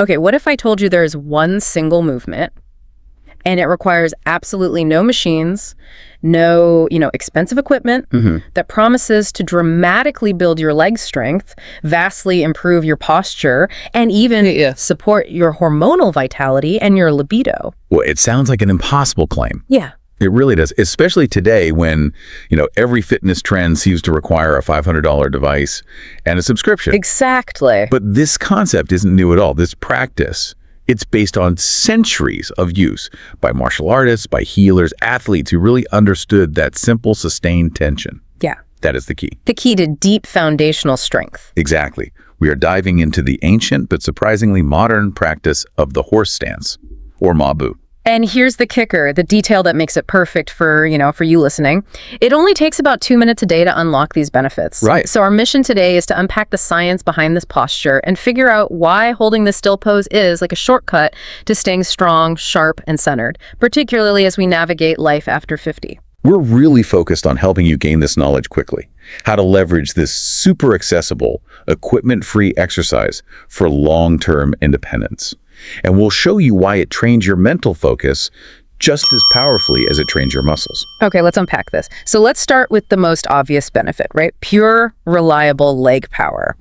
Okay, what if I told you there's one single movement and it requires absolutely no machines, no, expensive equipment that promises to dramatically build your leg strength, vastly improve your posture, and even support your hormonal vitality and your libido? Well, it sounds like an impossible claim. Yeah. It really does, especially today when, every fitness trend seems to require a $500 device and a subscription. Exactly. But this concept isn't new at all. This practice, it's based on centuries of use by martial artists, by healers, athletes who really understood that simple, sustained tension. Yeah. That is the key. The key to deep foundational strength. Exactly. We are diving into the ancient but surprisingly modern practice of the horse stance, or Ma Bu. And here's the kicker, the detail that makes it perfect for you listening. It only takes about 2 minutes a day to unlock these benefits. Right. So our mission today is to unpack the science behind this posture and figure out why holding the still pose is like a shortcut to staying strong, sharp, and centered, particularly as we navigate life after 50. We're really focused on helping you gain this knowledge quickly, how to leverage this super accessible, equipment-free exercise for long-term independence. And we'll show you why it trains your mental focus just as powerfully as it trains your muscles. Okay, let's unpack this. So let's start with the most obvious benefit, right? Pure, reliable leg power.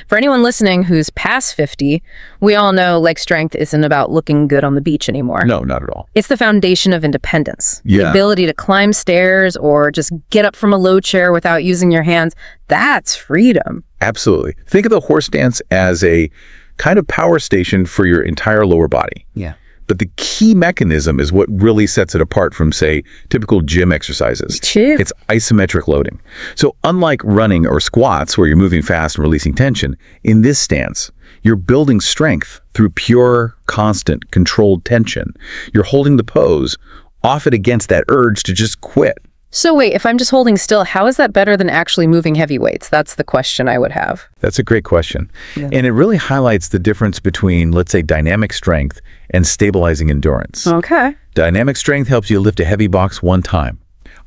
For anyone listening who's past 50, we all know leg strength isn't about looking good on the beach anymore. No, not at all. It's the foundation of independence. Yeah. The ability to climb stairs or just get up from a low chair without using your hands. That's freedom. Absolutely. Think of the horse stance as a kind of power station for your entire lower body. Yeah. But the key mechanism is what really sets it apart from, say, typical gym exercises. Chill. It's isometric loading. So unlike running or squats where you're moving fast and releasing tension, in this stance, you're building strength through pure, constant, controlled tension. You're holding the pose, often against that urge to just quit. So wait, if I'm just holding still, how is that better than actually moving heavy weights? That's the question I would have. That's a great question. Yeah. And it really highlights the difference between, let's say, dynamic strength and stabilizing endurance. Okay. Dynamic strength helps you lift a heavy box one time.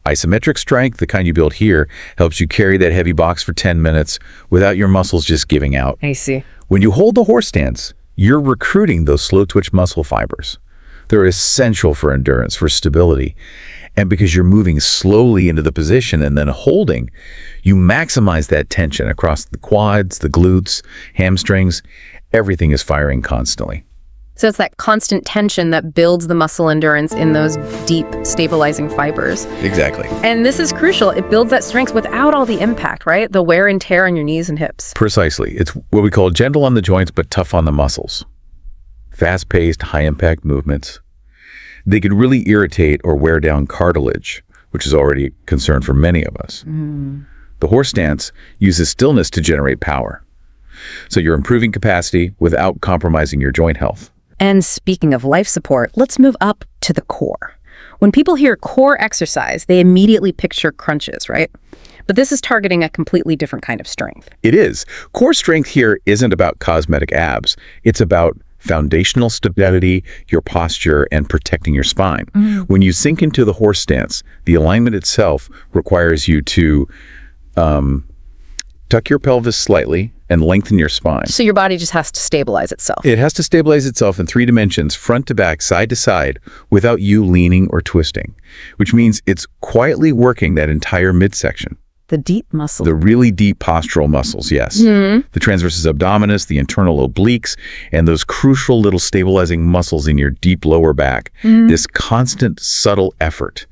Isometric strength, the kind you build here, helps you carry that heavy box for 10 minutes without your muscles just giving out. I see. When you hold the horse stance, you're recruiting those slow twitch muscle fibers. They're essential for endurance, for stability. And because you're moving slowly into the position and then holding, you maximize that tension across the quads, the glutes, hamstrings. Everything is firing constantly. So it's that constant tension that builds the muscle endurance in those deep, stabilizing fibers. Exactly. And this is crucial. It builds that strength without all the impact, right? The wear and tear on your knees and hips. Precisely. It's what we call gentle on the joints, but tough on the muscles. Fast-paced, high-impact movements. They can really irritate or wear down cartilage, which is already a concern for many of us. The horse stance uses stillness to generate power. So you're improving capacity without compromising your joint health. And speaking of life support, let's move up to the core. When people hear core exercise, they immediately picture crunches, right? But this is targeting a completely different kind of strength. It is. Core strength here isn't about cosmetic abs. It's about foundational stability, your posture, and protecting your spine. When you sink into the horse stance, the alignment itself requires you to tuck your pelvis slightly and lengthen your spine. So your body just has to stabilize itself. It has to stabilize itself in 3 dimensions, front to back, side to side, without you leaning or twisting, which means it's quietly working that entire midsection. The deep muscle. The really deep postural muscles, yes. The transversus abdominis, the internal obliques, and those crucial little stabilizing muscles in your deep lower back. This constant, subtle effort.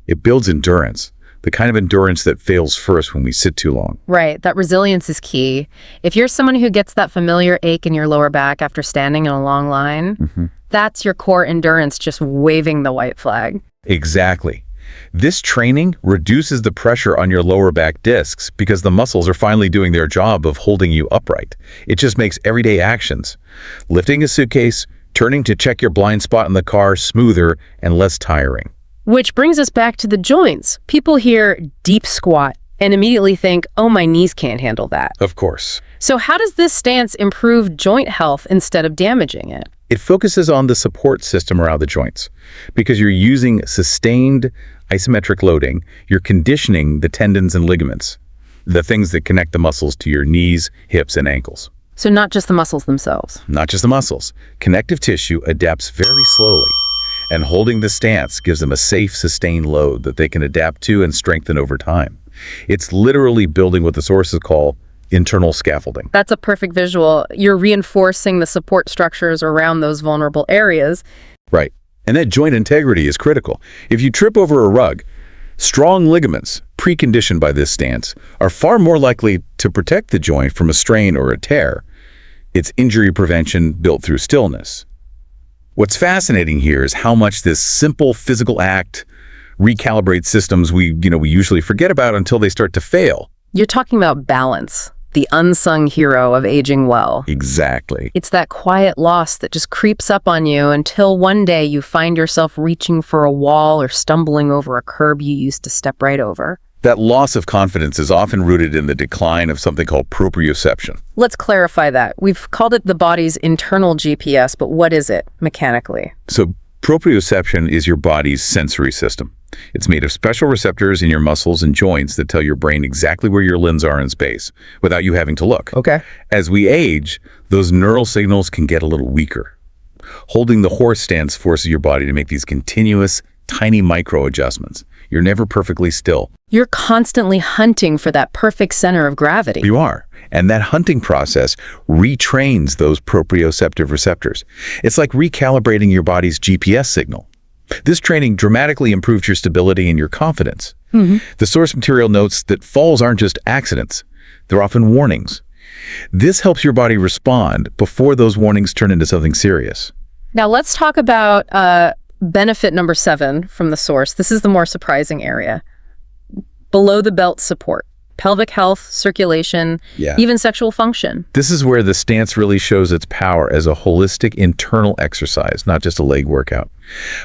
It builds endurance, the kind of endurance that fails first when we sit too long. Right. That resilience is key. If you're someone who gets that familiar ache in your lower back after standing in a long line, that's your core endurance just waving the white flag. Exactly. This training reduces the pressure on your lower back discs because the muscles are finally doing their job of holding you upright. It just makes everyday actions, lifting a suitcase, turning to check your blind spot in the car, smoother and less tiring. Which brings us back to the joints. People hear deep squat and immediately think, oh, my knees can't handle that. Of course. So how does this stance improve joint health instead of damaging it? It focuses on the support system around the joints. Because you're using sustained isometric loading, you're conditioning the tendons and ligaments, the things that connect the muscles to your knees, hips, and ankles. So not just the muscles themselves. Not just the muscles. Connective tissue adapts very slowly, and holding the stance gives them a safe, sustained load that they can adapt to and strengthen over time. It's literally building what the sources call internal scaffolding. That's a perfect visual. You're reinforcing the support structures around those vulnerable areas. Right. And that joint integrity is critical. If you trip over a rug, strong ligaments, preconditioned by this stance, are far more likely to protect the joint from a strain or a tear. It's injury prevention built through stillness. What's fascinating here is how much this simple physical act recalibrates systems we usually forget about until they start to fail. You're talking about balance, the unsung hero of aging well. Exactly. It's that quiet loss that just creeps up on you until one day you find yourself reaching for a wall or stumbling over a curb you used to step right over. That loss of confidence is often rooted in the decline of something called proprioception. Let's clarify that. We've called it the body's internal GPS, but what is it mechanically? So proprioception is your body's sensory system. It's made of special receptors in your muscles and joints that tell your brain exactly where your limbs are in space without you having to look. Okay. As we age, those neural signals can get a little weaker. Holding the horse stance forces your body to make these continuous, tiny micro adjustments. You're never perfectly still. You're constantly hunting for that perfect center of gravity. You are. And that hunting process retrains those proprioceptive receptors. It's like recalibrating your body's GPS signal. This training dramatically improves your stability and your confidence. The source material notes that falls aren't just accidents. They're often warnings. This helps your body respond before those warnings turn into something serious. Now let's talk about benefit number 7 from the source. This is the more surprising area. Below the belt support. Pelvic health, circulation, even sexual function. This is where the stance really shows its power as a holistic internal exercise, not just a leg workout.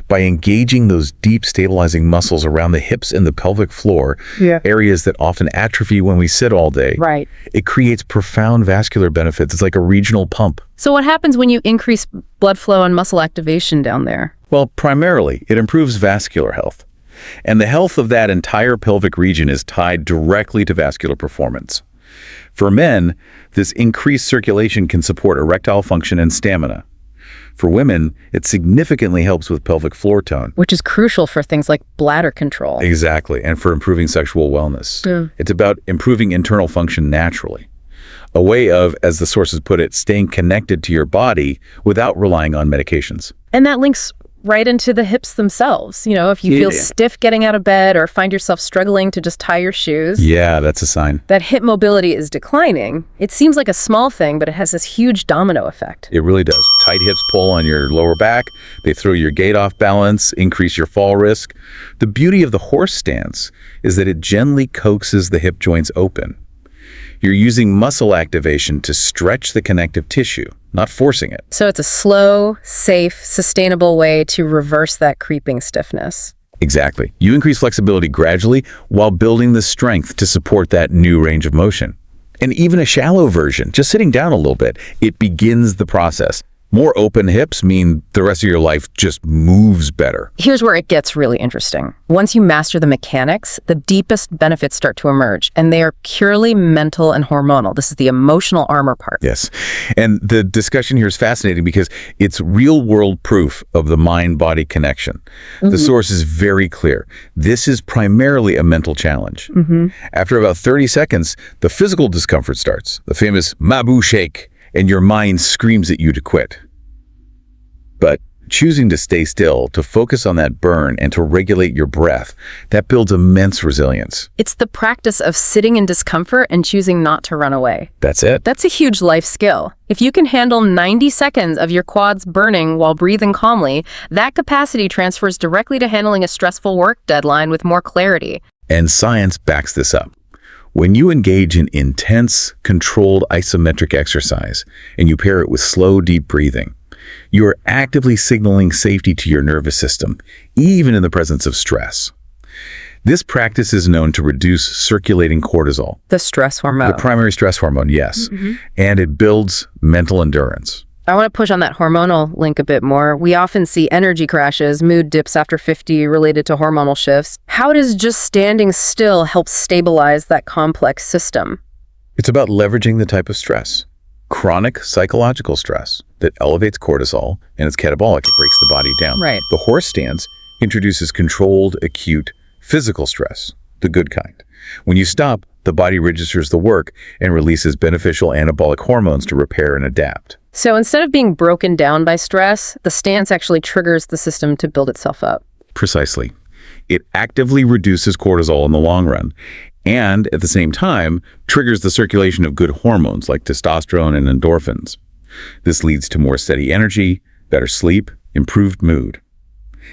By engaging those deep stabilizing muscles around the hips and the pelvic floor, areas that often atrophy when we sit all day, Right. it creates profound vascular benefits. It's like a regional pump. So what happens when you increase blood flow and muscle activation down there? Well, primarily, it improves vascular health. And the health of that entire pelvic region is tied directly to vascular performance. For men, this increased circulation can support erectile function and stamina. For women, it significantly helps with pelvic floor tone. Which is crucial for things like bladder control. Exactly, and for improving sexual wellness. It's about improving internal function naturally. A way of, as the sources put it, staying connected to your body without relying on medications. And that links right into the hips themselves. You know, if you feel stiff getting out of bed or find yourself struggling to just tie your shoes. Yeah, that's a sign. That hip mobility is declining. It seems like a small thing, but it has this huge domino effect. It really does. Tight hips pull on your lower back. They throw your gait off balance, increase your fall risk. The beauty of the horse stance is that it gently coaxes the hip joints open. You're using muscle activation to stretch the connective tissue, not forcing it. So it's a slow, safe, sustainable way to reverse that creeping stiffness. Exactly. You increase flexibility gradually while building the strength to support that new range of motion. And even a shallow version, just sitting down a little bit, it begins the process. More open hips mean the rest of your life just moves better. Here's where it gets really interesting. Once you master the mechanics, the deepest benefits start to emerge, and they are purely mental and hormonal. This is the emotional armor part. Yes. And the discussion here is fascinating because it's real-world proof of the mind-body connection. The source is very clear. This is primarily a mental challenge. After about 30 seconds, the physical discomfort starts, the famous Mabu shake, and your mind screams at you to quit. But choosing to stay still, to focus on that burn, and to regulate your breath, that builds immense resilience. It's the practice of sitting in discomfort and choosing not to run away. That's it. That's a huge life skill. If you can handle 90 seconds of your quads burning while breathing calmly, that capacity transfers directly to handling a stressful work deadline with more clarity. And science backs this up. When you engage in intense, controlled isometric exercise, and you pair it with slow, deep breathing, you are actively signaling safety to your nervous system, even in the presence of stress. This practice is known to reduce circulating cortisol. The stress hormone. The primary stress hormone, yes. And it builds mental endurance. I want to push on that hormonal link a bit more. We often see energy crashes, mood dips after 50 related to hormonal shifts. How does just standing still help stabilize that complex system? It's about leveraging the type of stress. chronic psychological stress that elevates cortisol, and it's catabolic. It breaks the body down. Right. The horse stance introduces controlled, acute physical stress, the good kind. When you stop, the body registers the work and releases beneficial anabolic hormones to repair and adapt. So instead of being broken down by stress, the stance actually triggers the system to build itself up. Precisely. It actively reduces cortisol in the long run, and at the same time, triggers the circulation of good hormones like testosterone and endorphins. This leads to more steady energy, better sleep, improved mood.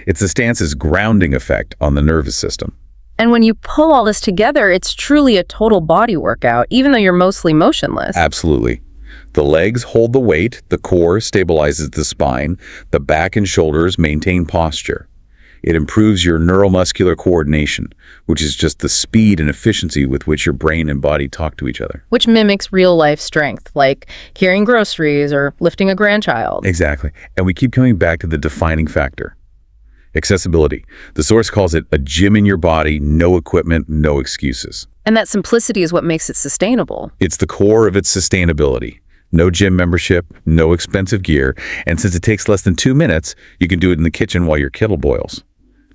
It's the stance's grounding effect on the nervous system. And when you pull all this together, it's truly a total body workout, even though you're mostly motionless. Absolutely. The legs hold the weight, the core stabilizes the spine, the back and shoulders maintain posture. It improves your neuromuscular coordination, which is just the speed and efficiency with which your brain and body talk to each other. Which mimics real-life strength, like carrying groceries or lifting a grandchild. Exactly. And we keep coming back to the defining factor. Accessibility. The source calls it a gym in your body, no equipment, no excuses. And that simplicity is what makes it sustainable. It's the core of its sustainability. No gym membership, no expensive gear, and since it takes less than 2 minutes, you can do it in the kitchen while your kettle boils.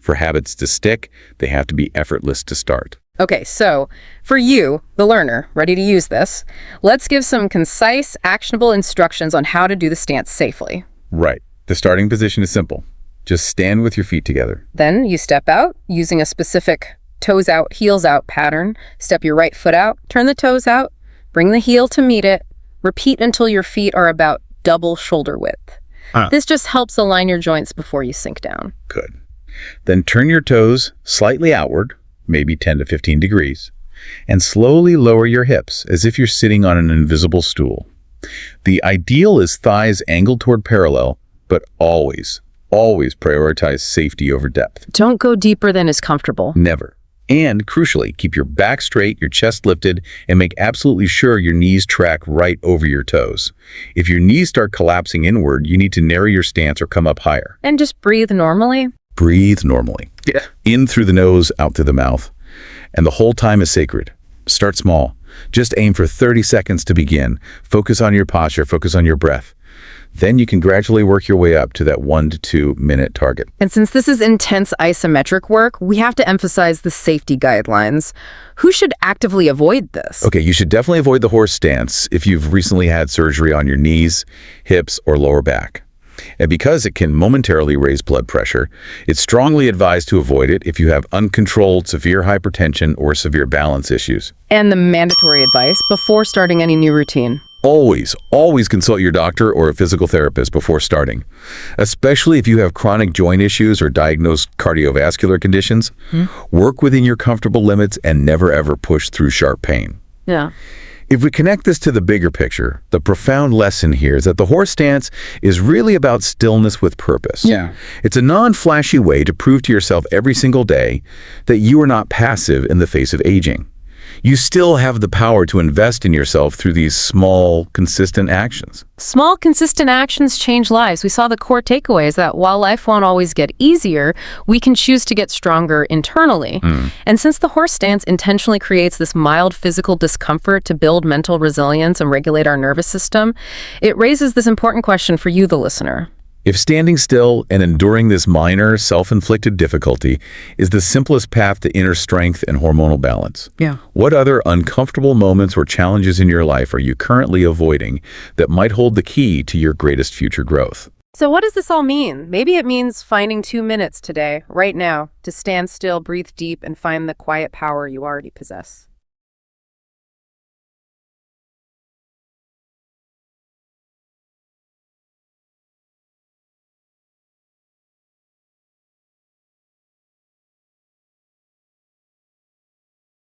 For habits to stick, they have to be effortless to start. Okay, so for you, the learner, ready to use this, let's give some concise, actionable instructions on how to do the stance safely. Right. The starting position is simple. Just stand with your feet together. Then you step out using a specific toes out, heels out pattern. Step your right foot out, turn the toes out, bring the heel to meet it. Repeat until your feet are about double shoulder width. This just helps align your joints before you sink down. Good. Then turn your toes slightly outward, maybe 10 to 15 degrees, and slowly lower your hips as if you're sitting on an invisible stool. The ideal is thighs angled toward parallel, but always prioritize safety over depth. Don't go deeper than is comfortable. Never. And crucially, keep your back straight, your chest lifted, and make absolutely sure your knees track right over your toes. If your knees start collapsing inward, you need to narrow your stance or come up higher. And just breathe normally. Breathe normally. Yeah. In through the nose, out through the mouth. And the whole time is sacred. Start small. Just aim for 30 seconds to begin. Focus on your posture, focus on your breath. Then you can gradually work your way up to that 1 to 2 minute target. And since this is intense isometric work, we have to emphasize the safety guidelines. Who should actively avoid this? Okay, you should definitely avoid the horse stance if you've recently had surgery on your knees, hips, or lower back. And because it can momentarily raise blood pressure, it's strongly advised to avoid it if you have uncontrolled severe hypertension or severe balance issues. And the mandatory advice before starting any new routine. Always consult your doctor or a physical therapist before starting, especially if you have chronic joint issues or diagnosed cardiovascular conditions. Work within your comfortable limits and never ever push through sharp pain. Yeah. If we connect this to the bigger picture, the profound lesson here is that the horse stance is really about stillness with purpose. Yeah. It's a non-flashy way to prove to yourself every single day that you are not passive in the face of aging. You still have the power to invest in yourself through these small, consistent actions. Small, consistent actions change lives. We saw the core takeaway is that while life won't always get easier, we can choose to get stronger internally. And since the horse stance intentionally creates this mild physical discomfort to build mental resilience and regulate our nervous system, it raises this important question for you, the listener. If standing still and enduring this minor, self-inflicted difficulty is the simplest path to inner strength and hormonal balance, what other uncomfortable moments or challenges in your life are you currently avoiding that might hold the key to your greatest future growth? So what does this all mean? Maybe it means finding 2 minutes today, right now, to stand still, breathe deep, and find the quiet power you already possess.